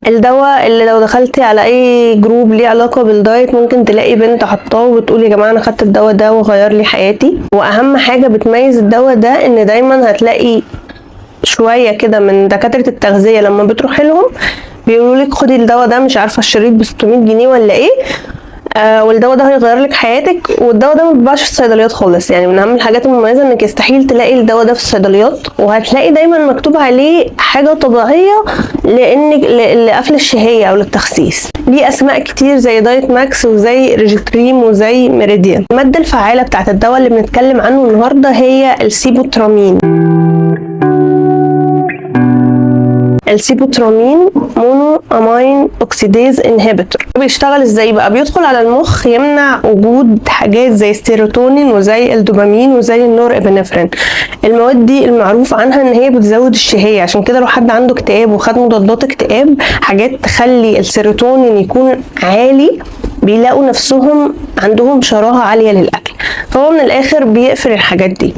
الدواء اللي لو دخلتي على اي جروب ليه علاقة بالدايت ممكن تلاقي بنت حطاه وبتقول يا جماعة انا خدت الدواء ده وغير لي حياتي. واهم حاجة بتميز الدواء ده ان دايما هتلاقي شوية كده من دكاترة التغذية لما بتروحي لهم بيقولوا لك خدي الدواء ده، مش عارفة الشريط ب 600 جنيه ولا ايه، والدواء ده هيغير لك حياتك. والدواء ده ما بيتباعش في الصيدليات خالص، يعني من اهم الحاجات المميزه انك يستحيل تلاقي الدواء ده في الصيدليات، وهتلاقي دايما مكتوب عليه حاجه طبيعيه لقفل الشهيه او للتخسيس. ليه اسماء كتير زي دايت ماكس وزي ريجيتريم وزي ميريديان. الماده الفعاله بتاعت الدواء اللي بنتكلم عنه النهارده هي السيبوترامين. السيبوترامين مونو امين اوكسيديز انهبيتور. بيشتغل ازاي بقى؟ بيدخل على المخ يمنع وجود حاجات زي السيروتونين وزي الدوبامين وزي النور ابنفرين. المواد دي المعروف عنها ان هي بتزود الشهيه، عشان كده لو حد عنده اكتئاب وخد مضادات اكتئاب، حاجات تخلي السيروتونين يكون عالي، بيلاقوا نفسهم عندهم شراهه عاليه للاكل. فهو من الاخر بيقفل الحاجات دي.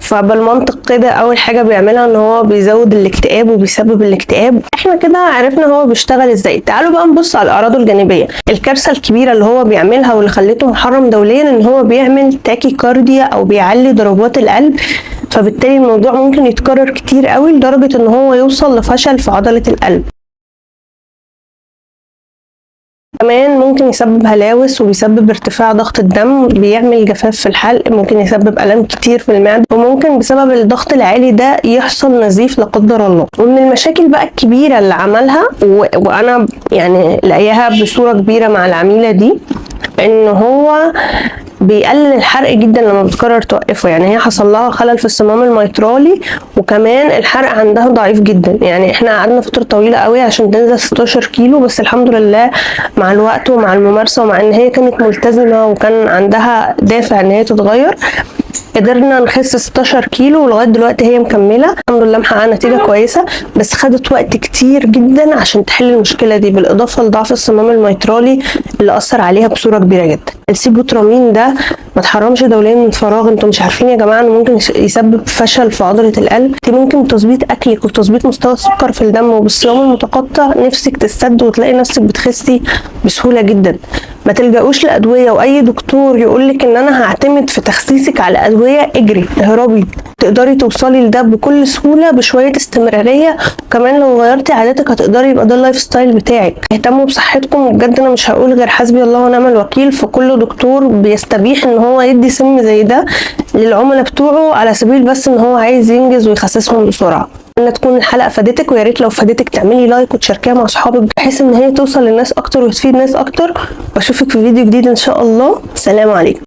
فبالمنطق كده اول حاجه بيعملها ان هو بيزود الاكتئاب وبيسبب الاكتئاب. احنا كده عرفنا هو بيشتغل ازاي. تعالوا بقى نبص على اعراضه الجانبيه. الكارثه الكبيره اللي هو بيعملها واللي خلته محرم دوليا ان هو بيعمل تاكي كارديا او بيعلي ضربات القلب، فبالتالي الموضوع ممكن يتكرر كتير قوي لدرجه ان هو يوصل لفشل في عضله القلب. كمان ممكن يسبب هلاوس وبيسبب ارتفاع ضغط الدم، بيعمل جفاف في الحلق، ممكن يسبب الام كتير في المعده، وممكن بسبب الضغط العالي ده يحصل نزيف لا قدر الله. ومن المشاكل بقى الكبيره اللي عملها وانا يعني لاقيها بصوره كبيره مع العميله دي، ان هو بيقلل الحرق جدا لما بتقرر توقفه. يعني هي حصل لها خلل في الصمام الميترالي، وكمان الحرق عندها ضعيف جدا. يعني احنا قعدنا فتره طويله قوي عشان تنزل 16 كيلو، بس الحمد لله مع الوقت ومع الممارسه ومع ان هي كانت ملتزمه وكان عندها دافع ان هي تتغير، قدرنا نخس 16 كيلو ولغايه دلوقتي هي مكمله الحمد لله، محققه نتيجه كويسه. بس خدت وقت كتير جدا عشان تحل المشكله دي، بالاضافه لضعف الصمام الميترالي اللي اثر عليها بصوره كبيره جدا. السيبوترامين ده ما اتحرمش دوليا من فراغ. انتم مش عارفين يا جماعه انه ممكن يسبب فشل في عضله القلب؟ انت ممكن تظبيط اكلك وتظبيط مستوى السكر في الدم وبالصيام المتقطع نفسك تسد وتلاقي نفسك بتخسي بسهوله جدا. ما تلجأوش لادويه، واي دكتور يقولك ان انا هعتمد في تخسيسك على ادويه، اجري اهربي. تقدري توصلي لده بكل سهوله بشويه استمراريه، وكمان لو غيرتي عاداتك هتقدري يبقى ده اللايف ستايل بتاعك. اهتموا بصحتكم، وبجد انا مش هقول غير حسبي الله ونعم الوكيل في كل دكتور بيستبيح ان هو يدي سم زي ده للعملاء بتوعه على سبيل بس ان هو عايز ينجز ويخسسهم بسرعه. ان تكون الحلقه فادتك، ويا ريت لو فادتك تعملي لايك وتشاركيها مع اصحابك بحيث ان هي توصل للناس اكتر وتفيد ناس اكتر. واشوفك في فيديو جديد ان شاء الله. سلام عليكم.